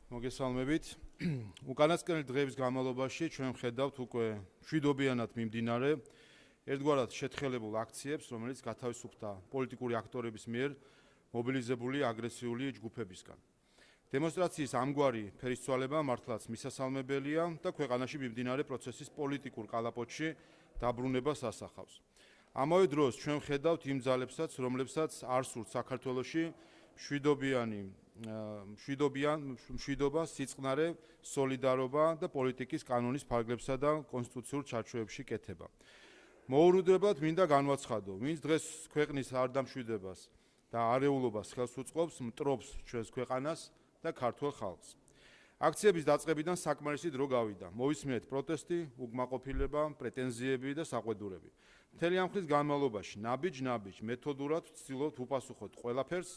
მოგესალმებით. უკანასკნელი დღეების განმავლობაში ჩვენ ხედავთ უკვე მშვიდობიანად მიმდინარე ერთგვარად შეთხელებულ აქციებს, რომელიც გათავისუფლდა პოლიტიკური აქტორების მიერ მობილიზებული აგრესიული ჯგუფებისგან. დემონსტრაციის ამგვარი ფერისცვალება მართლაც მისასალმებელია და ქვეყანაში მიმდინარე პროცესის პოლიტიკურ კალაპოტში დაბრუნებას ასახავს. ამავე დროს ჩვენ ხედავთ იმ ძალებსაც, რომლებსაც არ სურთ საქართველოში მშვიდობა, სიწყნარე, სოლიდარობა და პოლიტიკის კანონის ფარგლებსა და კონსტიტუციურ ჩარჩოებში კეთება. მოულოდნელად მინდა განვაცხადო, ვინც დღეს ქვეყნის არ დამშვიდებას და არეულობას ხელს უწყობს, მტრობს ჩვენს ქვეყანას და ქართულ ხალხს. აქციების დაწყებიდან საკმარისი დრო გავიდა. მოვისმინეთ პროტესტი, უკმაყოფილება, პრეტენზიები და საყვედურები. მთელი ამ ხნის განმავლობაში ნაბიჯ-ნაბიჯ მეთოდურად ვცდილობთ უპასუხოთ ყველაფერს,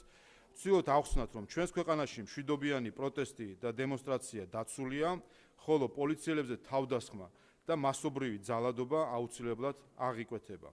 ვცდილობთ ავხსნათ, რომ ჩვენს ქვეყანაში მშვიდობიანი პროტესტი და დემონსტრაცია დაცულია, ხოლო პოლიციელებზე თავდასხმა და მასობრივი ძალადობა აუცილებლად აღიკვეთება.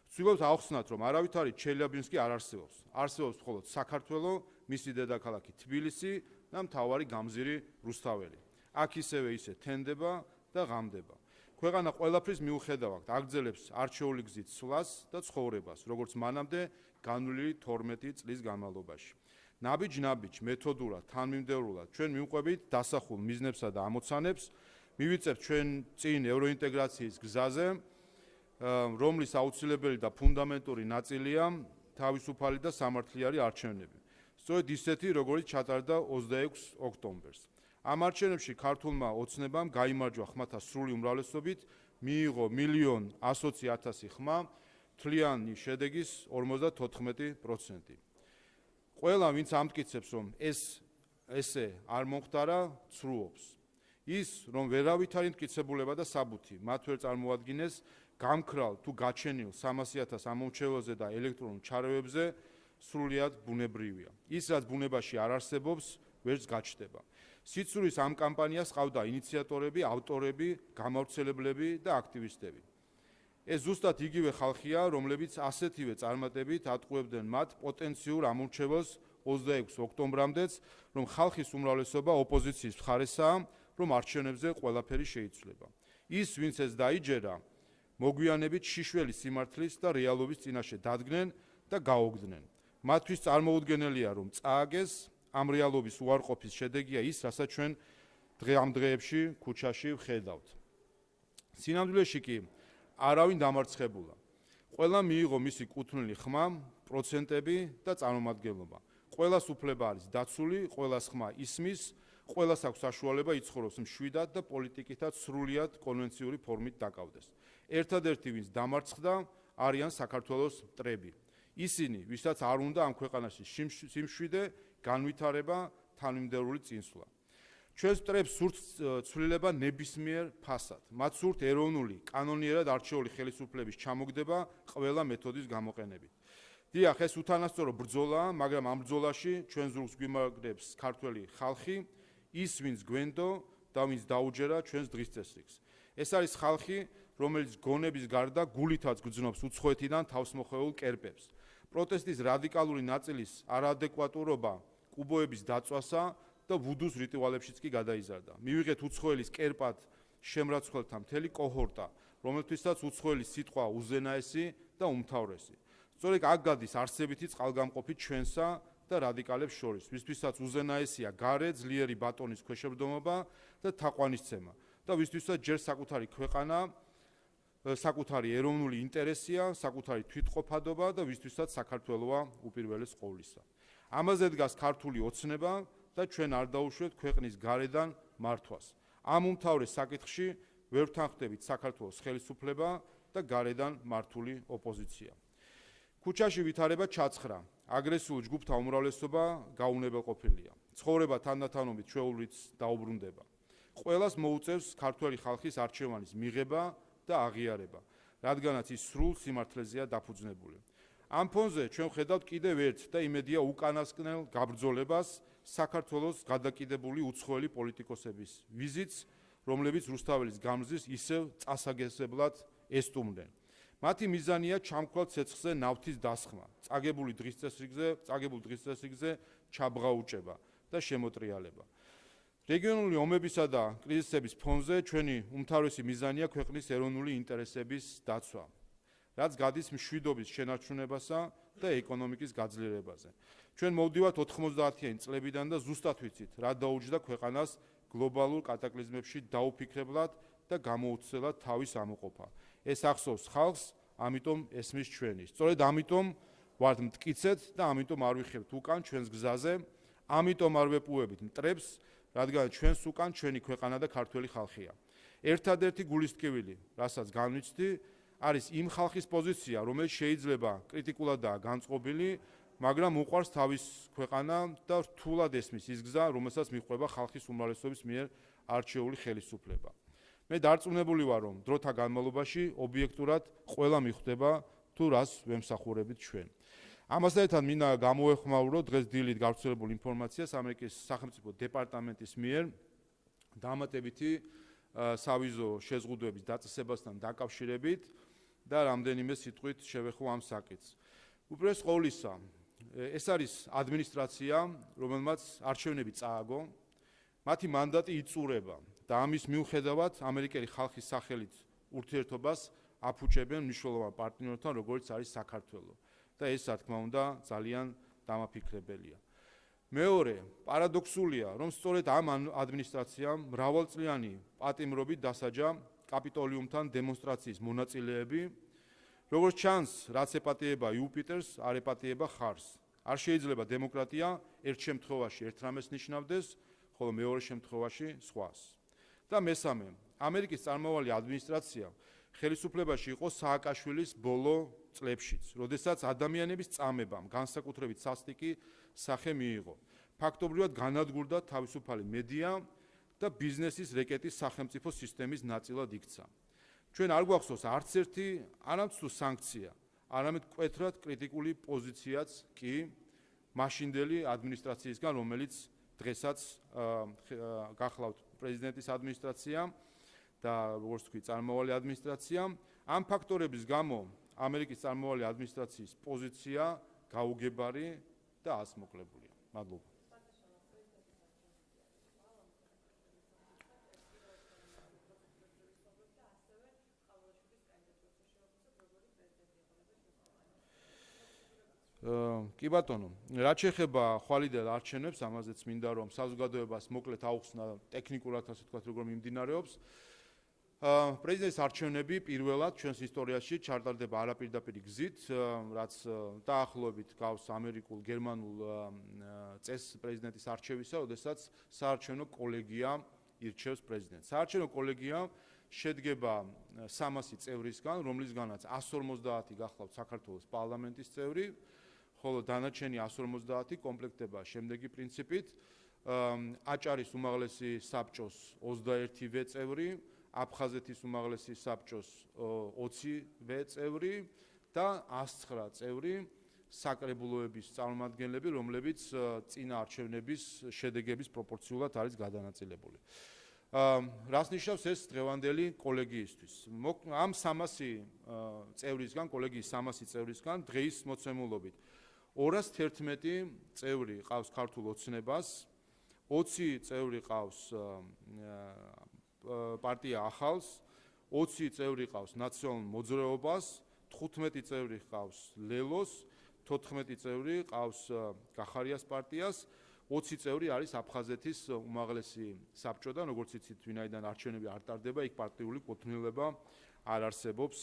ვცდილობთ ავხსნათ, რომ არავითარი ჩელიაბინსკი არ არსებობს. არსებობს მხოლოდ საქართველო, მისი დედაქალაქი თბილისი და მთავარი გამზირი რუსთაველი. აქ ისევე ისე თენდება და ღამდება. ქვეყანა ყველაფრის მიუხედავად აგრძელებს არჩეული გზით სვლას და ცხოვრებას, როგორც მანამდე განვლილი 12 წლის განმავლობაში. ნაბიჯ-ნაბიჯ, მეთოდურად, თანმიმდევრულად ჩვენ მივყვებით დასახულ მიზნებსა და ამოცანებს, მივიწევთ ჩვენ წინ ევროინტეგრაციის გზაზე, რომლის აუცილებელი და ფუნდამენტური ნაწილია თავისუფალი და სამართლიანი არჩევნები. სწორედ ისეთი, როგორც ჩატარდა 26 ოქტომბერს. ამ არჩევნებში ქართულმა ოცნებამ გაიმარჯვა ხმათა სრული უმრავლესობით, მიიღო 1,120,000 ხმა, თვლიანი შედეგის 54%. ყველა, ვინც ამტკიცებს, რომ ესე არ მომხდარა, ცრუობს. ის, რომ ვერავით არ იმტკიცებულება და საბუთი მათ ვერ წარმოადგენს გამქრალ თუ გაჩენილ 300,000 ამომრჩეველზე და ელექტრონულ ჩარევებზე, სრულიად ბუნებრივია. ის, რაც ბუნებაში არ არსებობს, ვერც გაჩნდება. სიცრუის ამ კამპანიას ყავდა ინიციატორები, ავტორები, გამავრცელებლები და აქტივისტები. ეს ზუსტად იგივე ხალხია, რომლებიც ასეთივე წარმატებით ატყუებდნენ მათ პოტენციურ ამომრჩეველს 26 ოქტომბრამდეც, რომ ხალხის უმრავლესობა ოპოზიციის მხარესაა, რომ არჩევნებზე ყველაფერი შეიცვლება. ის, ვინც ეს დაიჯერა, მოგვიანებით შიშველი სიმართლის და რეალობის წინაშე დადგნენ და გაოგდნენ. მათთვის წარმოუდგენელია, რომ წააგეს ამ რეალობის უარყოფის შედეგია ის, რასაც ჩვენ ამ დღეებში ქუჩაში ვხედავთ. სინამდვილეში კი არავინ დამარცხებულა. ყველა მიიღო მისი კუთვნილი ხმა, პროცენტები და წარმომადგენლობა. ყველას უფლება არის დაცული, ყველას ხმა ისმის, ყველას აქვს საშუალება იცხოვროს მშვიდად და პოლიტიკითაც სრულიად კონვენციური ფორმით დაკავდეს. ერთადერთი, ვინც დამარცხდა, არიან საქართველოს მტრები. ისინი, ვისაც არ უნდა ამ ქვეყანაში სიმშვიდე, განვითარება, თანმიმდევრული წინსვლა. ჩვენს მტრებს სურთ ცვლილება ნებისმიერ ფასად. მათ სურთ ეროვნული, კანონიერად არჩეული ხელისუფლების ჩამოგდება ყველა მეთოდის გამოყენებით. დიახ, ეს უთანასწორო ბრძოლაა, მაგრამ ამ ბრძოლაში ჩვენ ზურგს გვიმაგრებს ქართველი ხალხი, ის, ვინც გვენდო და ვინც დაუჯერა ჩვენს დღის წესრიგს. ეს არის ხალხი, რომელიც გონების გარდა გულითაც გრძნობს უცხოეთიდან თავს მოხვეულ კერპებს. პროტესტის რადიკალური ნაწილის არაადეკვატურობა კუბოების დაწვასა და ვუდუს რიტუალებშიც კი გადაიზარდა. მივიღეთ უცხოელის კერპად შემრაცხველთა მთელი კოჰორტა, რომელთვისაც უცხოელის სიტყვა უზენაესი და უმთავრესი. სწორედ აქ გადის არსებითი წყალგამყოფი ჩვენსა და რადიკალებს შორის, ვისთვისაც უზენაესია გარე ძლიერი ბატონის ქვეშევრდომობა და თაყვანისცემა და ვისთვისაც ჯერ საკუთარი ქვეყანა, საკუთარი ეროვნული ინტერესია, საკუთარი თვითყოფადობა და ვისთვისაც საქართველოა უპირველეს ყოვლისა. ამაზე დგას ქართული ოცნება და ჩვენ არ დაუშვებთ ქვეყნის გარედან მართვას. ამ უმთავრეს საკითხში ვერ ვთანხმდებით საქართველოს ხელისუფლება და გარედან მართული ოპოზიცია. ქუჩაში ვითარება ჩაცხრა, აგრესიულ ჯგუფთა უმრავლესობა გაუნებელყოფილია. ცხოვრება თანდათანობით ჩვეულიც დაუბრუნდება. ყველას მოუწევს ქართველი ხალხის არჩევანის მიღება და აღიარება, რადგანაც ის სრულ სიმართლეზეა დაფუძნებული. ამ ფონზე ჩვენ ხედავთ კიდევ ერთ და იმედია უკანასკნელ გაბრძოლებას საქართველოს გადაკიდებული უცხოელი პოლიტიკოსების ვიზიტს, რომლებიც რუსთაველის გამზის ისევ წასაგესებლად ესტუმრნენ. მათი მიზანია ჩამქვალ ცეცხლზე ნავთის დასხმა, წაგებულ დღის წესრიგზე ჩაბღაუჭება და შემოტრიალება. რეგიონული ომებისა და კრიზისების ფონზე ჩვენი უმთავრესი მიზანია ქვეყნის ეროვნული ინტერესების დაცვა, რაც გადის მშვიდობის შენარჩუნებასა და ეკონომიკის გაძლიერებაზე. ჩვენ მოვდივართ 90-იანი წლებიდან და ზუსტად ვიცით, რა დაუჯდა ქვეყანას გლობალურ კატაკლიზმებში დაუფიქრებლად და გამოუცდელად თავის ამოყოფა. ეს ახსოვს ხალხს, ამიტომ ესმის ჩვენი. სწორედ ამიტომ ვართ მტკიცეთ და ამიტომ არ ვიხებთ უკან ჩვენს გზაზე, ამიტომ არ ვეპუებით მტრებს, რადგან ჩვენს უკან ჩვენი ქვეყანა და ქართველი ხალხია. ერთადერთი გულისტკივილი, რასაც განვიცდი, არის იმ ხალხის პოზიცია, რომელიც შეიძლება კრიტიკულადაა განწყობილი, მაგრამ უყვარს თავის ქვეყანა და რთულად ესმის ის გზა, რომელსაც მიჰყვება ხალხის უმრავლესობის მიერ არჩეული ხელისუფლება. მე დარწმუნებული ვარ, რომ დროთა განმავლობაში ობიექტურად ყველა მიხვდება თუ რას ვემსახურებით ჩვენ. ამასთან ერთად მინდა გამოეხმაურო დღეს დილით გავრცელებულ ინფორმაციას ამერიკის სახელმწიფო დეპარტამენტის მიერ დამატებითი სავიზო შეზღუდვების დაწესებასთან დაკავშირებით და რამდენიმე სიტყვით შევეხო ამ საკითხს. უპირველეს ყოვლისა, ეს არის ადმინისტრაცია, რომელმაც არჩევნები წააგო, მათი მანდატი იწურება და ამის მიუხედავად ამერიკელი ხალხის სახელით ურთიერთობას აფუჭებენ მნიშვნელოვან პარტნიორთან, როგორც არის საქართველო. და ეს, რა თქმა უნდა, ძალიან დამაფიქრებელია. მეორე, პარადოქსულია, რომ სწორედ ამ ადმინისტრაციამ მრავალწლიანი პატიმრობით დასაჯა კაპიტოლიუმთან დემონსტრაციის მონაწილეები, როგორც ჩანს, რაც ეპატიება იუპიტერს, არ ეპატიება ხარს. არ შეიძლება დემოკრატია ერთ შემთხვევაში ერთ რამეს ნიშნავდეს, ხოლო მეორე შემთხვევაში სხვას. და მესამე, ამერიკის წარმავალი ადმინისტრაცია ხელისუფლებაში იყო სააკაშვილის ბოლო წლებშიც, როდესაც ადამიანების წამებამ განსაკუთრებით სასტიკი სახე მიიღო. ფაქტობრივად განადგურდა თავისუფალი მედია და ბიზნესის რეკეტის სახელმწიფო სისტემის ნაწილად იქცა. ჩვენ არ გვახსოვს არც ერთი არამც თუ სანქცია, არამედ მკვეთრად კრიტიკული პოზიციაც კი მაშინდელი ადმინისტრაციისგან, რომელიც დღესაც გახლავთ პრეზიდენტის ადმინისტრაცია და როგორც თქვი, წარმავალი ადმინისტრაცია. ამ ფაქტორების გამო ამერიკის წარმავალი ადმინისტრაციის პოზიცია გაუგებარი და ასმოკლებულია. მადლობა. კი ბატონო, რაც შეეხება ხვალიდელ არჩევნებს, ამაზეც მინდა რომ საზოგადოებას მოკლედ აუხსნა ტექნიკურად, ასე ვთქვათ, როგორ მიმდინარეობს. პრეზიდენტის არჩევნები პირველად ჩვენს ისტორიაში ჩატარდება არაპირდაპირი გზით, რაც დაახლოებით გავს ამერიკულ, გერმანულ წესს პრეზიდენტის არჩევისა, როდესაც საარჩევნო კოლეგია ირჩევს პრეზიდენტს. საარჩევნო კოლეგია შედგება 300 წევრისგან, რომლისგანაც 150 გახლავთ საქართველოს პარლამენტის წევრი, ხოლო დანარჩენი 150 კომპლექტდება შემდეგი პრინციპით: აჭარის უმაღლესი საბჭოს 21 წევრი, აფხაზეთის უმაღლესი საბჭოს 20 წევრი და 109 წევრი საკრებულოების წარმომადგენლები, რომლებიც წინა არჩევნების შედეგების პროპორციულად არის გადანაწილებული. რას ნიშნავს ეს დღევანდელი კოლეგიისთვის? ამ 300 წევრისგან, კოლეგიის 300 წევრისგან დღეის მოცემულობით 211 წევრი ყავს ქართულ ოცნებას, 20 წევრი ყავს პარტია ახალს, 20 წევრი ყავს ნაციონალურ მოძრაობას, 15 წევრი ყავს ლელოს, 14 წევრი ყავს გახარიას პარტიას, 20 წევრი არის აფხაზეთის უმაღლესი საბჭოდან, როგორც იცით, ვინაიდან არჩევნები არ ტარდება, იქ პარტიული კუთვნილება არ არსებობს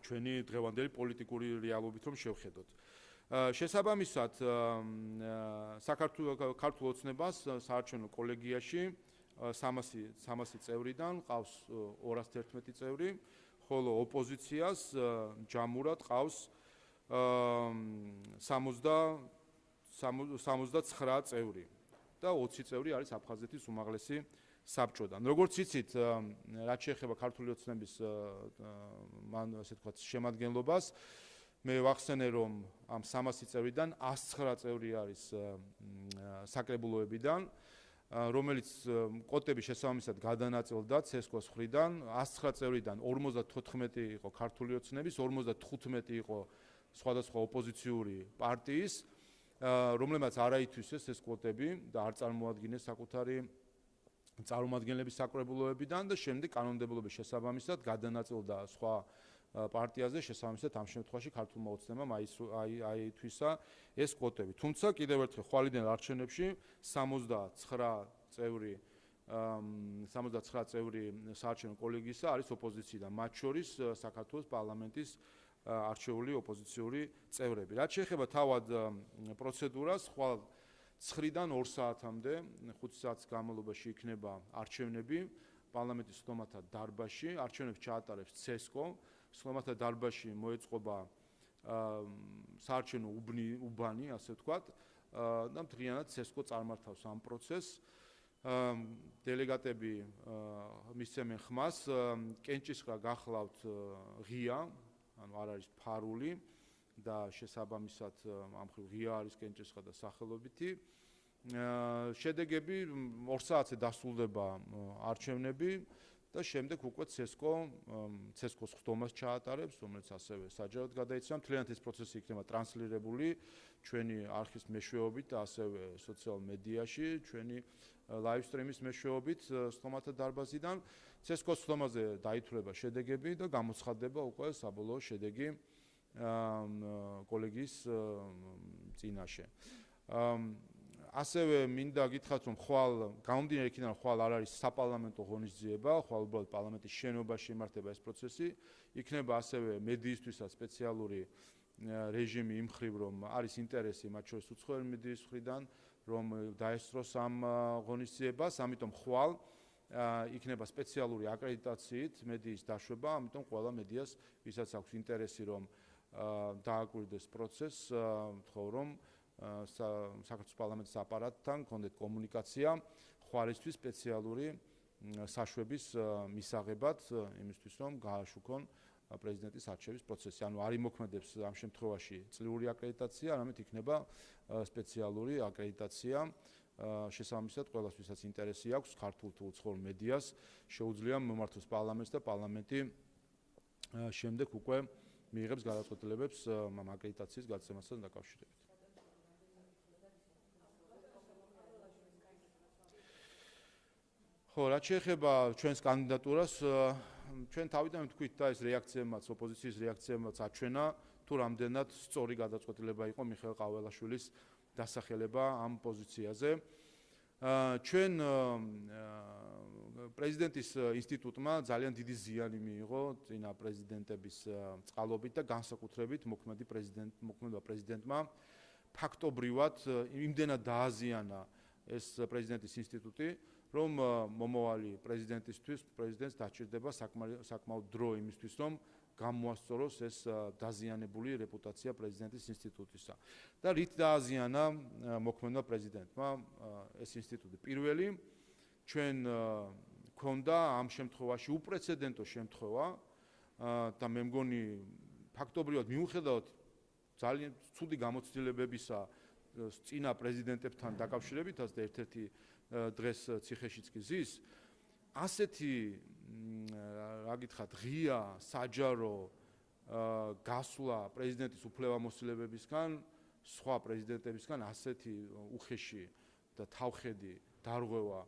ჩვენი დღევანდელი პოლიტიკური რეალობით რომ შევხედოთ. შესაბამისად, საქართველოს ქართულ ოცნებას საარჩევნო კოლეგიაში 300 წევრიდან ყავს 211 წევრი, ხოლო ოპოზიციას ჯამურად ყავს 79 წევრი და 20 წევრი არის აფხაზეთის უმაღლესი საბჭოდან. როგორც იცით, რაც შეეხება ქართული ოცნების ასე ვთქვათ შემადგენლობას, მე ვახსენე, რომ ამ 300 წევრიდან 109 წევრი არის საკრებულოებიდან, რომელიც კოტების შესაბამისად გადანაწილდა ცესკოს მხრიდან, 109 წევრიდან 54 იყო ქართული ოცნების, 55 იყო სხვადასხვა ოპოზიციური პარტიის რომლებმაც არ აითვისეს ეს კვოტები და არ წარმოადგენეს საკუთარი წარმომადგენლების საკრებულოებიდან და შემდეგ კანონმდებლობის შესაბამისად გადანაწილდა სხვა პარტიაზე, შესაბამისად ამ შემთხვევაში ქართულმა ოცნებამ აითვისა ეს კვოტები. თუმცა კიდევ ერთხელ ხვალიდან არჩევნებში 69 წევრი საარჩევნო კოლეგიისა არის ოპოზიციიდან, მათ შორის საქართველოს პარლამენტის არჩეული ოპოზიციური წევრები. რაც შეეხება თავად პროცედურას, ხვალ 9-დან 2 საათამდე 5 საათის განმავლობაში იქნება არჩევნები პარლამენტის სხდომათა დარბაზში. არჩევნებს ჩაატარებს CESCO. სხდომათა დარბაზში მოეწყობა საარჩევნო უბანი, ასე ვთქვათ, და მთლიანად CESCO წარმართავს ამ პროცესს. დელეგატები მისცემენ ხმას, კენჭისყრა გახლავთ ღია, ანუ არ არის ფარული და შესაბამისად ამ მხრივ ღია არის კენჭისყრა და სახელობითი. შედეგები 2 საათზე დასრულდება არჩევნები და შემდეგ უკვე CESCO სხდომას ჩაატარებს, რომელიც ასევე საჯაროდ გადაიცემა. მთლიანად ეს პროცესი იქნება ტრანსლირებული ჩვენი არხის მეშვეობით და ასევე სოციალურ მედიაში, ჩვენი live stream-ის მეშვეობით სხდომათა დარბაზიდან. CESCO სხდომაზე დაითვლება შედეგები და გამოცხადდება უკვე საბოლოო შედეგი კოლეგიის წინაშე. ასევე მინდა გითხრათ, რომ ხვალ გამომდინარე იქიდან, რომ ხვალ არ არის საპარლამენტო ღონისძიება, ხვალ უბრალოდ პარლამენტის შენობაში იმართება ეს პროცესი. იქნება ასევე მედიისთვისაც სპეციალური რეჟიმი იმ მხრივ, რომ არის ინტერესი მათ შორის უცხოელი მედიის მხრიდან, რომ დაესწროს ამ ღონისძიებას, ამიტომ ხვალ იქნება სპეციალური აკრედიტაციით მედიის დაშვება, ამიტომ ყველა მედიას, ვისაც აქვს ინტერესი, რომ დააკვირდეს პროცესს, ვთხოვ, რომ საქართველოს პარლამენტის აპარატთან კონდეთ კომუნიკაცია ხვალისთვის სპეციალური საშვების მისაღებად, იმისთვის რომ გააშუქონ პრეზიდენტის არჩევის პროცესი. ანუ არ იმოქმედებს ამ შემთხვევაში წლიური აკრედიტაცია, არამედ იქნება სპეციალური აკრედიტაცია. შესაბამისად, ყველას ვისაც ინტერესი აქვს ქართულ თუ უცხოურ მედიას, შეუძლია მომართოს პარლამენტს და პარლამენტი შემდეგ უკვე მიიღებს გადაწყვეტილებებს ამ აკრედიტაციის გაცემასთან დაკავშირებით. ხო, რაც შეეხება ჩვენს კანდიდატურას, ჩვენ თავიდან ვთქვით და ეს რეაქციებმაც, ოპოზიციის რეაქციებმაც აჩვენა, თუ რამდენად სწორი გადაწყვეტილება იყო მიხეილ ყაველაშვილის დასახელება ამ პოზიციაზე. ჩვენ პრეზიდენტის ინსტიტუტმა ძალიან დიდი ზიანი მიიღო წინა პრეზიდენტების წყალობით და განსაკუთრებით მოქმედება პრეზიდენტმა ფაქტობრივად იმდენად დააზიანა ეს პრეზიდენტის ინსტიტუტი, რომ მომავალი პრეზიდენტს დაჭირდება საკმაოდ დრო იმისთვის, რომ გამოასწოროს ეს დაზიანებული რეპუტაცია პრეზიდენტის ინსტიტუტისა. და რით დააზიანა მოქმედება პრეზიდენტმა ეს ინსტიტუტი? პირველი, ჩვენ გვქონდა ამ შემთხვევაში უპრეცედენტო შემთხვევა და მე მგონი ფაქტობრივად მიუხედავად ძალიან ცუდი გამოცდილებებისა წინა პრეზიდენტებთან დაკავშირებითაც და ერთ-ერთი დღეს ციხეშიც კი ზის, ასეთი რა გითხრათ, ღია, საჯარო გასვლა პრეზიდენტის უფლებამოსილებებისგან, სხვა პრეზიდენტებისგან ასეთი უხეში და თავხედი დარღვევა,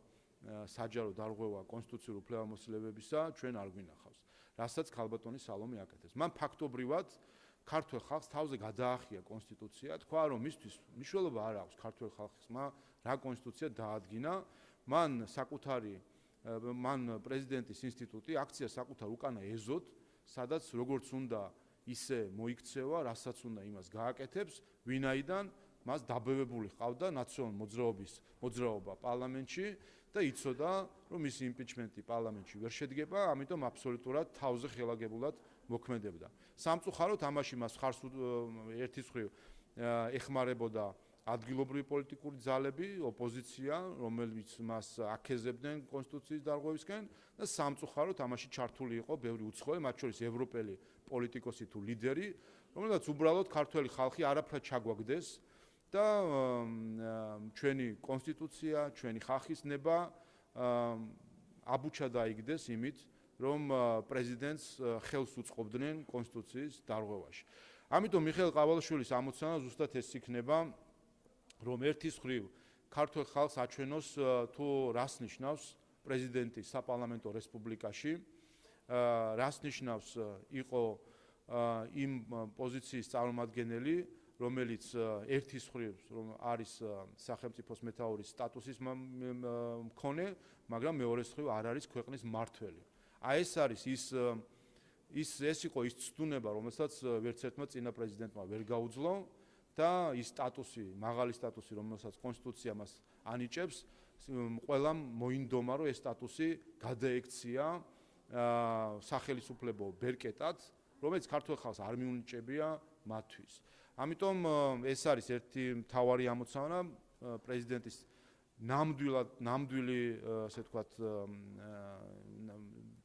საჯარო დარღვევა კონსტიტუციურ უფლებამოსილებებისა ჩვენ არ გვინახავს, რასაც ქალბატონი სალომე აკეთებს. მან ფაქტობრივად ქართველ ხალხს თავზე გადაახია კონსტიტუცია, თქვა რომ მისთვის მნიშვნელობა არ აქვს ქართველ ხალხმა რა კონსტიტუცია დაადგინა, მან პრეზიდენტის ინსტიტუტი აქცია საკუთარ უკანა ეზოდ, სადაც როგორც უნდა ისე მოიქცევა, რასაც უნდა იმას გააკეთებს, ვინაიდან მას დაბევებული ჰყავდა ნაციონალური მოძრაობა პარლამენტში და იცოდა, რომ მისი იმპიჩმენტი პარლამენტში ვერ შედგება, ამიტომ აბსოლუტურად თავზე ხელაგებულად მოქმედებდა. სამწუხაროდ ამაში მას ხარს ერთის მხრივ ეხმარებოდა ადგილობრივი პოლიტიკური ძალები, ოპოზიცია, რომელიც მას აქეზებდნენ კონსტიტუციის დარღვევისკენ და სამწუხაროდ ამაში ჩართული იყო ბევრი უცხოელი, მათ შორის ევროპელი პოლიტიკოსი თუ ლიდერი, რომელსაც უბრალოდ ქართველი ხალხი არაფრად ჩაგვაგდეს და ჩვენი კონსტიტუცია, ჩვენი ხალხის ნება აბუჩა დაიგდეს იმით, რომ პრეზიდენტს ხელს უწყობდნენ კონსტიტუციის დარღვევაში. ამიტომ მიხეილ ყაველაშვილის ამოცანა ზუსტად ეს იქნება, რომ ერთის მხრივ ქართულ ხალხს აჩვენოს თუ რას ნიშნავს პრეზიდენტი საპარლამენტო რესპუბლიკაში, რას ნიშნავს იყო იმ პოზიციის წარმომადგენელი, რომელიც ერთის მხრივ რომ არის სახელმწიფოს მეთაურის სტატუსის მქონე, მაგრამ მეორეს მხრივ არ არის ქვეყნის მმართველი. აი ეს არის ეს იყო ის ცდუნება, რომელსაც ვერც ერთმა წინა პრეზიდენტმა ვერ გაუძლო და ის სტატუსი, მაღალი სტატუსი, რომელსაც კონსტიტუცია მას ანიჭებს, ყველამ მოინდომა, რომ ეს სტატუსი გადაექცია სახელმწიფო ბერკეტად, რომელიც ქართულ ხალხს არ მიუნიჭებია მათთვის. ამიტომ ეს არის ერთი მთავარი ამოცანა პრეზიდენტის ნამდვილი, ასე ვთქვათ,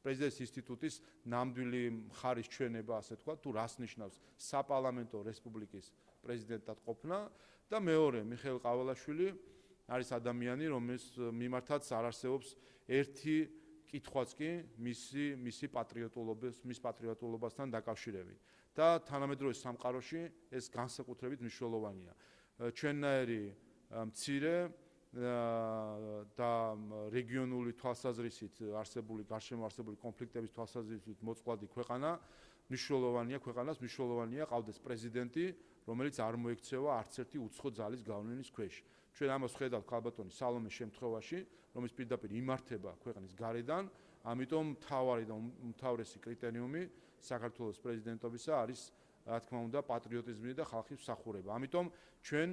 პრეზიდენტის ინსტიტუტის ნამდვილი მხარის ჩვენება, ასე ვთქვათ, თუ რას ნიშნავს საპარლამენტო რესპუბლიკის პრეზიდენტად ყოფნა და მეორე მიხეილ ყავალაშვილი არის ადამიანი, რომლის მიმართაც არ არსებობს ერთი კითხვაც კი მისი პატრიოტულობასთან დაკავშირებით. და თანამედროვე სამყაროში ეს განსაკუთრებით მნიშვნელოვანია. ჩვენნაირი მცირე და რეგიონული თვალსაზრისით არსებული გარშემო არსებული კონფლიქტების თვალსაზრისით მოწყვლადი ქვეყანა მნიშვნელოვანია ყავდეს პრეზიდენტი, რომელიც არ მოექცევა არც ერთი უცხო ძალის გავლენის ქვეშ. ჩვენ ამას ხედავთ ქალბატონი სალომეს შემთხვევაში, რომელიც პირდაპირ იმართება ქვეყნის გარედან, ამიტომ მთავარი და უმთავრესი კრიტერიუმი საქართველოს პრეზიდენტობისა არის, რა თქმა უნდა, პატრიოტიზმი და ხალხის მსახურება. ამიტომ ჩვენ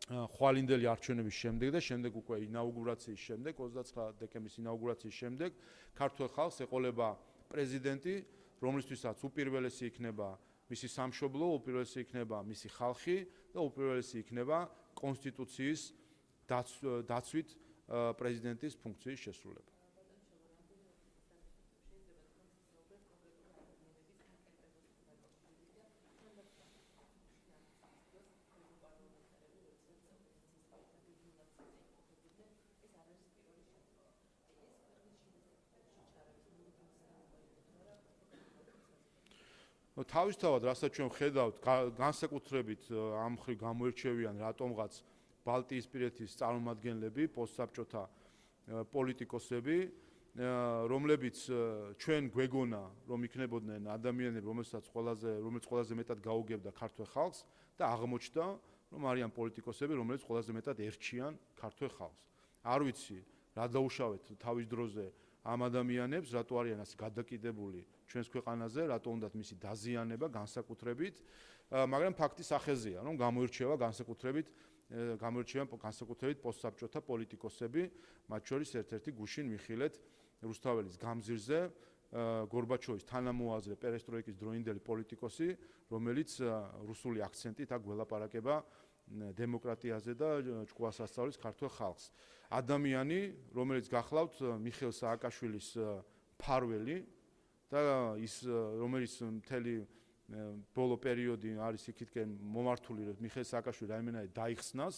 ხვალინდელი არჩევნების შემდეგ და შემდეგ უკვე ინაუგურაციის შემდეგ, 29 დეკემბრის ინაუგურაციის შემდეგ, ქართულ ხალხს ეყოლება პრეზიდენტი, რომლისთვისაც უპირველესი იქნება მისი სამშობლო, უპირველესი იქნება მისი ხალხი და უპირველესი იქნება კონსტიტუციის დაცვით პრეზიდენტის ფუნქციის შესრულება. თავისთავად, რასაც ჩვენ ხედავთ, განსაკუთრებით ამ მხრივ გამოირჩევიან რატომღაც ბალტიისპირეთის წარმომადგენლები, პოსტსაბჭოთა პოლიტიკოსები, რომლებიც ჩვენ გვეგონა, რომ იქნებოდნენ ადამიანები, რომელსაც ყველაზე მეტად გაუგებდა ქართულ ხალხს და აღმოჩნდა, რომ არიან პოლიტიკოსები, რომლებიც ყველაზე მეტად ერჩიან ქართულ ხალხს. არ ვიცი, რა დაუშავეთ თავის დროზე ამ ადამიანებს, რატო არიან ასე გადაკიდებული ჩვენს ქვეყანაზე, რატო უნდათ მისი დაზიანება განსაკუთრებით, მაგრამ ფაქტი სახეზეა, რომ გამოირჩევა განსაკუთრებით პოსტსაბჭოთა პოლიტიკოსები, მათ შორის ერთ-ერთი გუშინ მიხილეთ რუსთაველის გამზირზე, გორბაჩოვის თანამოაზრე პერესტროიკის დროინდელი პოლიტიკოსი, რომელიც რუსული აქცენტით აქ გველაპარაკება დემოკრატიაზე და ჭკუას ასწავლის ქართულ ხალხს. ადამიანი, რომელიც გახლავთ მიხეილ სააკაშვილის მფარველი და ის რომელიც მთელი ბოლო პერიოდი არის იქითკენ მომართული, რომ მიხეილ სააკაშვილი რაიმენაირად დაიხსნას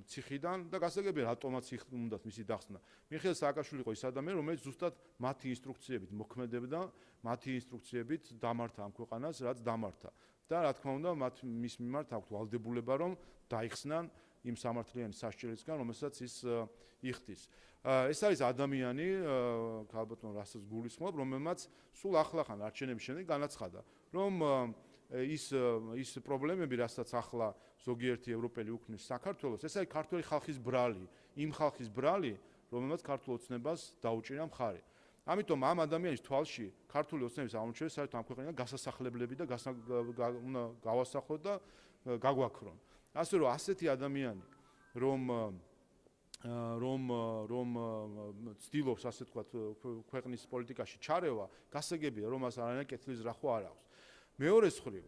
ციხიდან და გასაგებია რატომაც უნდათ მისი დახსნა. მიხეილ სააკაშვილი იყო ის ადამიანი, რომელიც ზუსტად მათი ინსტრუქციებით მოქმედებდა, მათი ინსტრუქციებით დამართა ამ ქვეყანას, რაც დამართა. და რა თქმა უნდა, მის მიმართ აქვთ ვალდებულება, რომ დაიხსნან იმ სამართლიანი სასჯელისგან, რომელსაც ის იხდის. ეს არის ადამიანი, ქალბატონ რასაც გულისხმობ, რომელმაც სულ ახლახან არჩევნების შემდეგ განაცხადა, რომ ის პრობლემები, რასაც ახლა ზოგიერთი ევროპელი უქმნის საქართველოს, ეს არის ქართული ხალხის ბრალი, იმ ხალხის ბრალი, რომელმაც ქართულ ოცნებას დაუჭირა მხარი. ამიტომ ამ ადამიანის თვალში ქართული ოცნების აღმოჩენა საერთოდ ამ ქვეყნიდან გასასახლებლები და გავასახლოთ და გაგვაქრონ. ასე რომ ასეთი ადამიანი, რომ ცდილობს, ასე ვთქვათ, ქვეყნის პოლიტიკაში ჩარევა, გასაგებია, რომ მას არანაირი კეთილის რახვა არ აქვს. მეორეს მხრივ,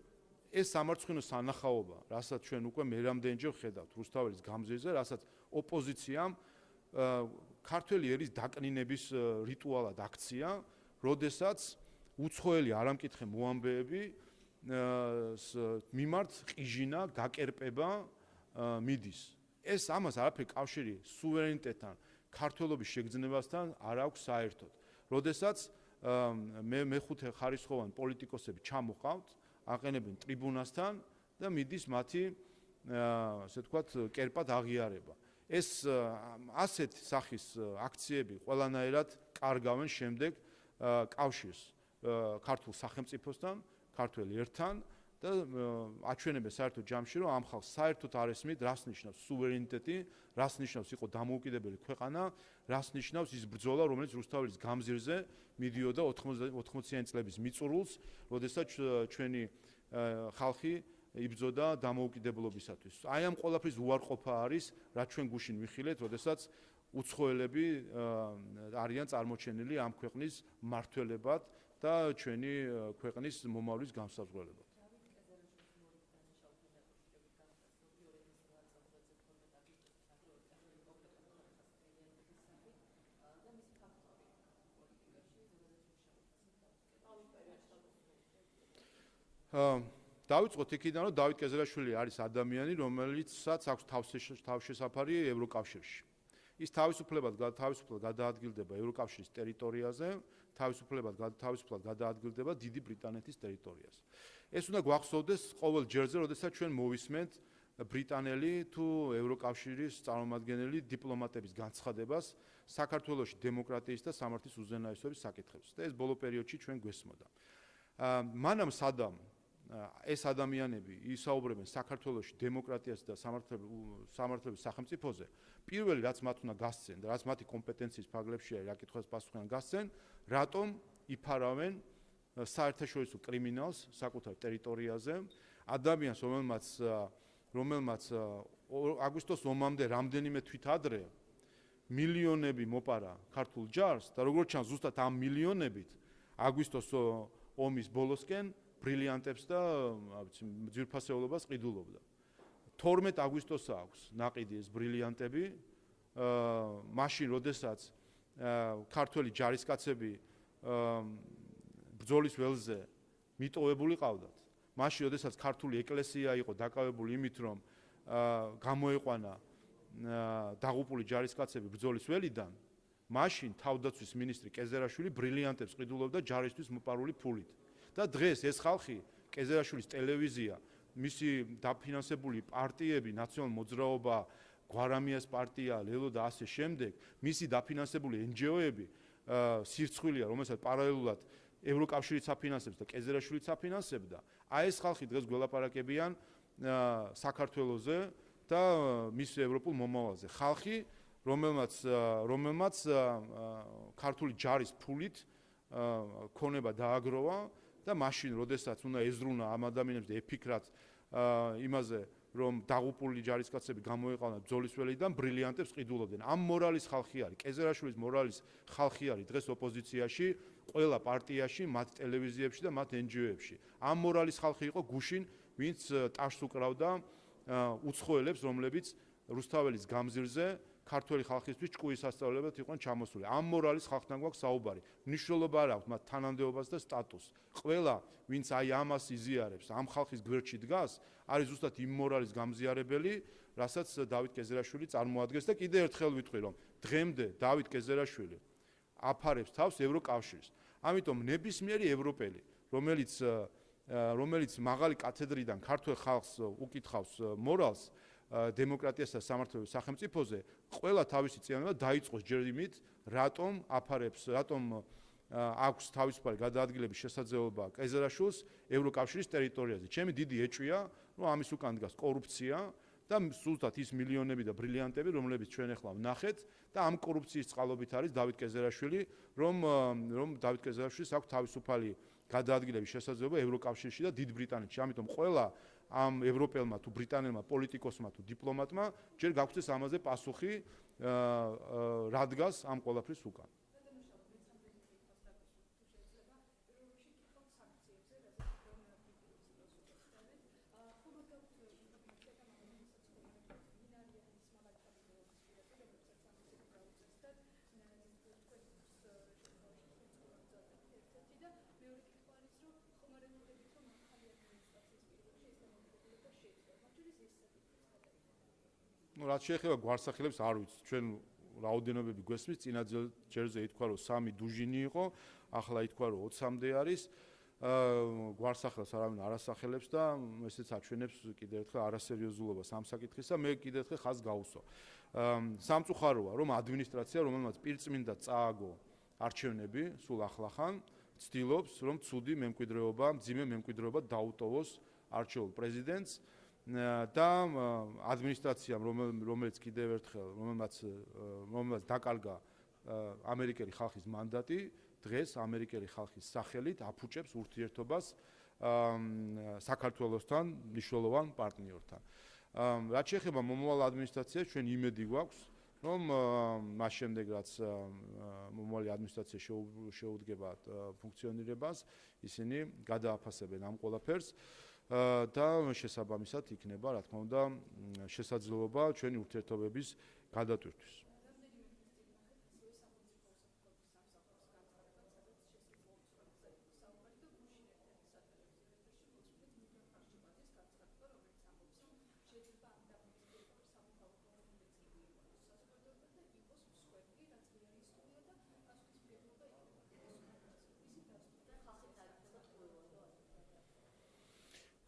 ეს სამარცხვინო სანახაობა, რასაც ჩვენ უკვე მერამდენჯერ ხედავთ რუსთაველის გამზირზე, რასაც ოპოზიციამ ქართველი ერის დაკნინების რიტუალად აქცია, როდესაც უცხოელი არამკითხე მოამბეები მიმართ ყიჟინა, გაკერპება მიდის. ეს ამას არაფერი კავშირი სუვერენიტეტთან, ქართველობის შეგრძნებასთან არ აქვს საერთოდ. როდესაც მეხუთე ხარისხოვანი პოლიტიკოსები ჩამოყავთ, აყენებენ ტრიბუნასთან და მიდის მათი ასე ვთქვათ, კერპად აღიარება. ეს ასეთ სახის აქციები ყველანაირად კარგავენ შემდეგ კავშირს ქართულ სახელმწიფოსთან, ქართველ ერთან და აჩვენებენ საერთოდ ჯამში, რომ ამ ხალხს საერთოდ არ ესმით, რას ნიშნავს სუვერენიტეტი, რას ნიშნავს იყო დამოუკიდებელი ქვეყანა, რას ნიშნავს ის ბრძოლა, რომელიც რუსთაველის გამზირზე მიდიოდა 80-იანი წლების მიწურულს, როდესაც ჩვენი ხალხი იბრძოდა დამოუკიდებლობისათვის. აი ამ ყველაფრის უარყოფა არის, რაც ჩვენ გუშინ ვიხილეთ, როდესაც უცხოელები არიან წარმოჩენილი ამ ქვეყნის მმართველებად და ჩვენი ქვეყნის მომავლის გამსაზღვრელებად. დავიწყოთ იქიდან, რომ დავით კეზერაშვილი არის ადამიანი, რომელიცაც აქვს თავშესაფარი ევროკავშირში. ის თავისუფლად გადაადგილდება ევროკავშირის ტერიტორიაზე, თავისუფლად გადაადგილდება დიდი ბრიტანეთის ტერიტორიაზე. ეს უნდა გვახსოვდეს ყოველ ჯერზე, როდესაც ჩვენ მოვისმენთ ბრიტანელი თუ ევროკავშირის წარმომადგენელი დიპლომატების განცხადებას საქართველოში დემოკრატიის და სამართლის უზენაესობის საკითხებზე. და ეს ბოლო პერიოდში ჩვენ გვესმოდა. მანამ სადამ ეს ადამიანები ისაუბრებენ საქართველოში დემოკრატიას და სამართლების სახელმწიფოზე, პირველი რაც მათ უნდა გასცენ და რაც მათი კომპეტენციის ფარგლებშია რა კითხვას პასუხიან გასცენ, რატომ იფარავენ საერთაშორისო კრიმინალს საკუთარ ტერიტორიაზე, ადამიანს, რომელმაც აგვისტოს ომამდე რამდენიმე თვით ადრე მილიონები მოპარა ქართულ ჯარს და როგორც ჩანს ზუსტად ამ მილიონებით აგვისტოს ომის ბოლოსკენ ბრილიანტებს და ძვირფასეულობას ყიდულობდა. 12 აგვისტოს აქვს ნაყიდი ეს ბრილიანტები, მაშინ როდესაც ქართველი ჯარისკაცები ბრძოლის ველზე მიტოვებული ყავდათ. მაშინ როდესაც ქართული ეკლესია იყო დაკავებული იმით, რომ გამოეყვანა დაღუპული ჯარისკაცები ბრძოლის ველიდან, მაშინ თავდაცვის მინისტრი კეზერაშვილი ბრილიანტებს ყიდულობდა ჯარისთვის მოპარული ფულით. და დღეს ეს ხალხი, კეზერაშვილის ტელევიზია, მისი დაფინანსებული პარტიები, ნაციონალური მოძრაობა, გვარამიას პარტია, ლელო და ასე შემდეგ, მისი დაფინანსებული NGO-ები სირცხვილია, რომელსაც პარალელურად ევროკავშირიც აფინანსებს და კეზერაშვილიც აფინანსებდა. აი ეს ხალხი დღეს გველაპარაკებიან საქართველოზე და მის ევროპულ მომავალზე. ხალხი, რომელმაც ქართული ჯარის ფულით ქონება დააგროვა და მაშინ, როდესაც უნდა ეზრუნა ამ ადამიანებს და ეფიქრათ იმაზე, რომ დაღუპული ჯარისკაცები გამოეყავნა ბრძოლის ველიდან, ბრილიანტებს ყიდულობდნენ. ამ მორალის ხალხი არის, კეზერაშვილის მორალის ხალხი არის დღეს ოპოზიციაში, ყველა პარტიაში, მათ ტელევიზიებში და მათ NGO-ებში. ამ მორალის ხალხი იყო გუშინ, ვინც ტაშს უკრავდა უცხოელებს, რომლებიც რუსთაველის გამზირზე ქართველი ხალხისთვის ჭკუის სასწავლებად იყვნენ ჩამოსული. ამ მორალის ხალხთან გვაქვს საუბარი. მნიშვნელობა არ აქვს მათ თანამდებობას და სტატუსს. ყველა, ვინც აი ამას იზიარებს, ამ ხალხის გვერდში დგას, არის ზუსტად იმ მორალის გამზიარებელი, რასაც დავით კეზერაშვილი წარმოადგენს და კიდევ ერთხელ ვიტყვი, რომ დღემდე დავით კეზერაშვილი აფარებს თავს ევროკავშირს. ამიტომ ნებისმიერი ევროპელი, რომელიც მაღალი კათედრიდან ქართველ ხალხს უკითხავს მორალს, დემოკრატიას და სამართლების სახელმწიფოზე, ყველა თავისი წიაღება დაიწყოს ჯერ იმით, რატომ აქვს თავისუფალი გადაადგილების შესაძლებლობა კეზერაშვილს ევროკავშირის ტერიტორიაზე. ჩემი დიდი ეჭვია, რომ ამის უკან დგას კორუფცია და ზუსტად ის მილიონები და ბრილიანტები, რომლებიც ჩვენ ახლა ვნახეთ და ამ კორუფციის წყალობით არის დავით კეზერაშვილი, რომ დავით კეზერაშვილს აქვს თავისუფალი გადაადგილების შესაძლებლობა ევროკავშირში და დიდ ბრიტანეთში. ამიტომ ყველა ამ ევროპელმა თუ ბრიტანელმა პოლიტიკოსმა თუ დიპლომატმა ჯერ გაგვცეს ამაზე პასუხი, რა დგას ამ ყველაფრის უკან. რაც შეეხება გვარსახელებს არ ვიცი, ჩვენ რაოდენობები გვესმის, წინა ჯერზე ითქვა რომ 3 დუჟინი იყო, ახლა ითქვა რომ 20-მდე არის. გვარსახელს არავინ არასახელებს და ესეც აჩვენებს კიდევ ერთხელ არასერიოზულობას ამ საკითხისა. მე კიდევ ერთხელ ხაზს გავუსვა. სამწუხაროა, რომ ადმინისტრაცია, რომელმაც პირწმინდა წააგო არჩევნები, სულ ახლახან, ცდილობს, რომ ცუდი მემკვიდრეობა, მძიმე მემკვიდრეობა დაუტოვოს არჩეულ პრეზიდენტს და ადმინისტრაციამ, რომელიც კიდევ ერთხელ, რომელმაც დაკარგა ამერიკელი ხალხის მანდატი, დღეს ამერიკელი ხალხის სახელით აფუჭებს ურთიერთობას საქართველოსთან, მნიშვნელოვან პარტნიორთან. რაც შეეხება მომავალ ადმინისტრაციას, ჩვენ იმედი გვაქვს, რომ მას შემდეგ რაც მომავალი ადმინისტრაცია შეუდგება ფუნქციონირებას, ისინი გადააფასებენ ამ ყველაფერს და შესაბამისად იქნება, რა თქმა უნდა, შესაძლებლობა ჩვენი ურთიერთობების გადატვირთვის.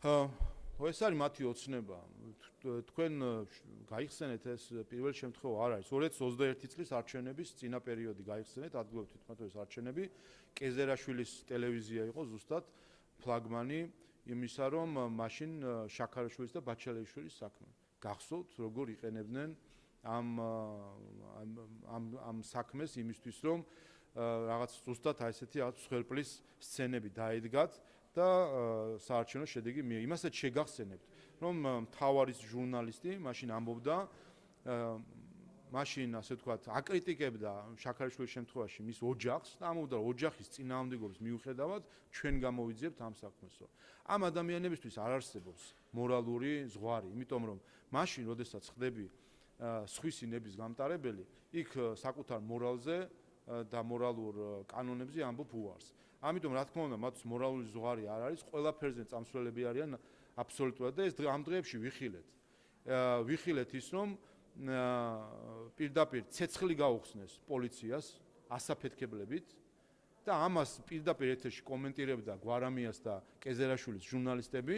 ეს არის მათი ოცნება. თქვენ გაიხსენეთ ეს პირველ შემთხვევაში არ არის. 2021 წლის არჩევნების წინა პერიოდი გაიხსენეთ, ადგილობრივ თვითმმართველობის არჩევნები. კეზერაშვილის ტელევიზია იყო ზუსტად ფლაგმანი იმისა, რომ მაშინ შაქარაშვილის და ბაჩალეიშვილის საქმე. გახსოვთ, როგორ იყენებდნენ ამ საქმეს იმისთვის, რომ რაღაც ზუსტად ესეთი მსხვერპლის სცენები დაედგათ. და საარჩევნო შედეგი იმასაც შეგახსენებთ, რომ მთავარი ჟურნალისტი მაშინ ამბობდა, მაშინ ასე ვთქვათ, აკრიტიკებდა შაქარიშვილის შემთხვევაში მის ოჯახს და ამბობდა, რომ ოჯახის წინააღმდეგობის მიუხედავად ჩვენ გამოვიძიებთ ამ საქმესო. ამ ადამიანებისთვის არ არსებობს მორალური ზღვარი, იმიტომ რომ მაშინ, როდესაც ხდები სხვისი ნების გამტარებელი, იქ საკუთარ მორალზე და მორალურ კანონებზე ამბობ უარს. ამიტომ რა თქმა უნდა, მათთვის მორალური ზღვარი არ არის, ყველაფერზე წამსვლელები არიან აბსოლუტურად და ეს ამ დღეებში ვიხილეთ. ვიხილეთ ის, რომ პირდაპირ ცეცხლი გაუხსნეს პოლიციას ასაფეთქებლებით და ამას პირდაპირ ეთერში კომენტირებდა გვარამიას და კეზერაშვილის ჟურნალისტები,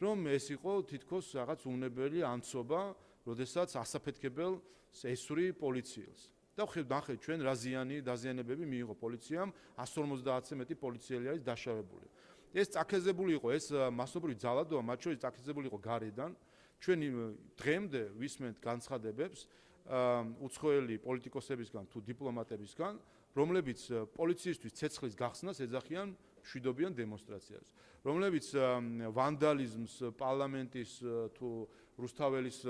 რომ ეს იყო თითქოს რაღაც უნებელი ანცობა, როდესაც ასაფეთქებელს ესური პოლიციელს. და ნახეთ ჩვენ რა დაზიანებები მიიღო პოლიციამ, 150-ზე მეტი პოლიციელი არის დაშავებული. ეს წაქეზებული იყო, ეს მასობრივი ძალადობა, მათ შორის წაქეზებული იყო გარედან. ჩვენ დღემდე ვისმენთ განცხადებებს უცხოელი პოლიტიკოსებისგან თუ დიპლომატებისგან, რომლებიც პოლიციისთვის ცეცხლის გახსნას ეძახიან მშვიდობიან დემონსტრაციას, რომლებიც ვანდალიზმს პარლამენტის თუ რუსთაველის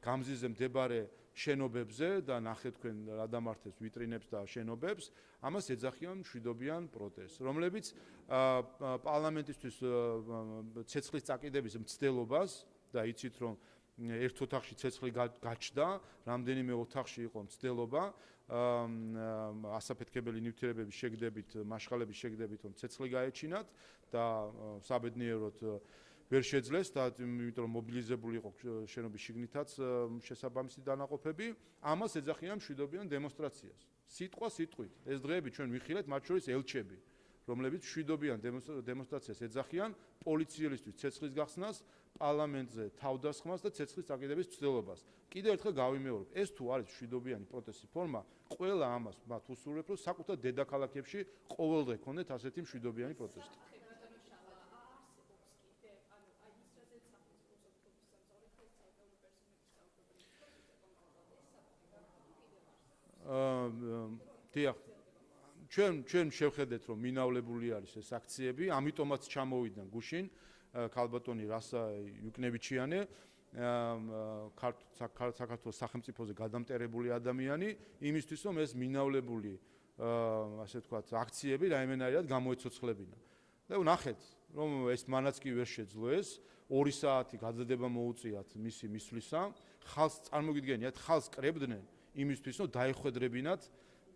გამზიზე მდებარე შენობებზე და ნახეთ თქვენ რა დამართეს ვიტრინებს და შენობებს, ამას ეძახიან მშვიდობიან პროტესტს, რომლებიც პარლამენტისთვის ცეცხლის წაკიდების მცდელობას და იცით რომ ერთ ოთახში ცეცხლი გაჩნდა, რამდენიმე ოთახში იყო მცდელობა, ასაფეთქებელი ნივთიერებების შეგდებით, მაშხალების შეგდებით, რომ ცეცხლი გაეჩინათ და საბედნიეროდ ვერ შეძლეს და იმიტომ რომ მობილიზებული იყო შენობის შიგნითაც შესაბამისი დანაყოფები, ამას ეძახიან მშვიდობიან დემონსტრაციას. სიტყვა სიტყვით. ეს დღეები ჩვენ ვიხილეთ, მათ შორის ელჩები, რომლებიც მშვიდობიან დემონსტრაციას ეძახიან პოლიციელისთვის ცეცხლის გახსნას, პარლამენტზე თავდასხმას და ცეცხლის წაკიდების ცდილობას. კიდევ ერთხელ გავიმეორებ, ეს თუ არის მშვიდობიანი პროტესტის ფორმა, ყველა ამას მათ უსურვებ, რომ საკუთარ დედაქალაქებში ყოველდღე ქონდეთ ასეთი მშვიდობიანი პროტესტი. დიახ, ჩვენ შევხედეთ, რომ მინავლებული არის ეს აქციები, ამიტომაც ჩამოვიდნენ გუშინ ქალბატონი რასა იუკნევიჩიანი, საქართველოს სახელმწიფოზე გადამტერებული ადამიანი, იმისთვის რომ ეს მინავლებული ასე ვთქვათ, აქციები რაიმენაირად გამოეცოცხლებინა. და ნახეთ, რომ ეს მანაც კი ვერ შეძლო ეს 2 საათი გაზრდება მოუწიათ მისი მისვლისა, ხალხს წარმოგიდგენიათ, ხალხს კრებდნენ იმისთვის, რომ დაეხვედრებინათ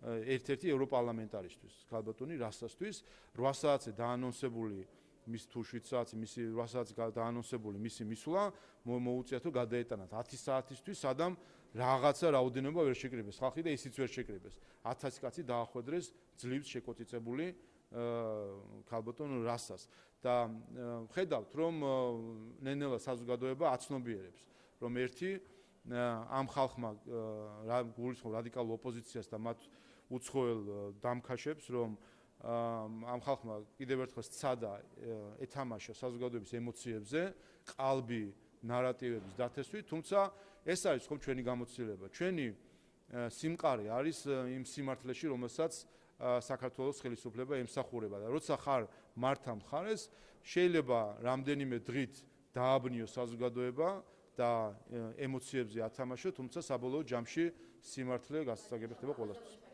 ერთ-ერთი ევროპარლამენტარისთვის, ქალბატონი რასასთვის 8 საათზე დაანონსებული მის თუ 7 საათი მისი 8 საათზე დაანონსებული მისი მისვლა მოუწიათ რომ გადაეტანათ 10 საათისთვის, სადამ რაღაცა რაოდენობა ვერ შეკრიბეს ხალხი და ისიც ვერ შეკრიბეს. 1000 კაცი დაახვედრეს ძლივს შეკოწიწებული ქალბატონ რასას და ხედავთ რომ ნელ-ნელა საზოგადოება აცნობიერებს რომ ერთი ამ ხალხმა გულისხმობ რადიკალურ ოპოზიციას და მათ უცხოელ დამქაშებს რომ ამ ხალხმა კიდევ ერთხელ სცადა ეთამაშა საზოგადოების ემოციებზე ყალბი ნარატივების დათესვით თუმცა ეს არის ხომ ჩვენი გამოცდილება ჩვენი სიმყარე არის იმ სიმართლეში რომელსაც საქართველოს ხელისუფლება ემსახურება და როცა ხარ მართა მხარეს შეიძლება რამდენიმე დღით დააბნიო საზოგადოება და ემოციებზე ათამაშო თუმცა საბოლოო ჯამში სიმართლე გასაგები ხდება ყველასთვის